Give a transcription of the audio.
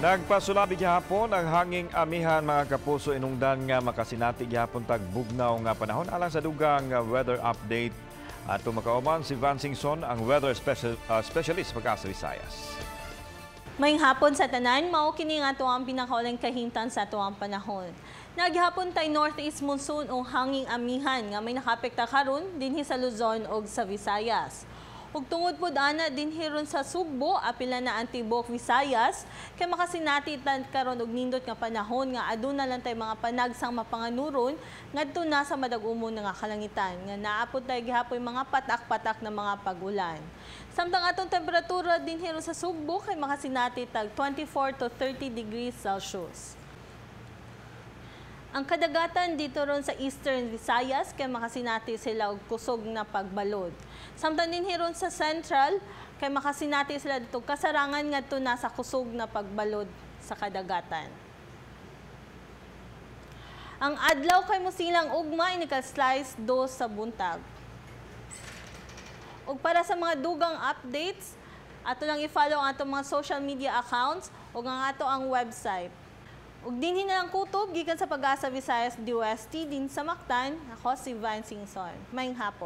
Nagpasulabi gihapon ang hanging amihan mga kapuso inungdan nga makasinati gihapon tag bugnaw nga panahon alang sa dugang weather update. Ato makauman si Van Singson ang weather specialist pagka sa Visayas. Maying hapon sa tanan, mao kini nga ato ang pinakaulang kahimtan sa ato ang panahon. Naghapon tay northeast monsoon o hanging amihan nga may nakapekta karon dinhi sa Luzon ug sa Visayas. Ug tungod pod ana dinhi ron sa Sugbo apila na ang tibuok Visayas kay makasinati karon og nindot nga panahon nga aduna lang tay mga panagsang mapanganuron ngadto na sa madag-umon nga kalangitan nga naapod tay gihapon mga patak-patak na mga pag-ulan. Samtang atong temperatura dinhi ron sa Sugbo kay makasinati tag 24 to 30 degrees Celsius. Ang kadagatan dito ron sa Eastern Visayas kay makasinati sila og kusog na pagbalod. Samtang dinhi ron sa Central kay makasinati sila dito kasarangan ngadto na sa kusog na pagbalod sa kadagatan. Ang adlaw kay mosilang ugma ini ka slice 2 sa buntag. Ug para sa mga dugang updates, ato lang i-follow ang atong mga social media accounts ug ang ato ang website. Ug dinhi na lang kutob gikan sa Pag-asa Visayas DOST din sa Mactan, ako si Van Singson. Maying hapon.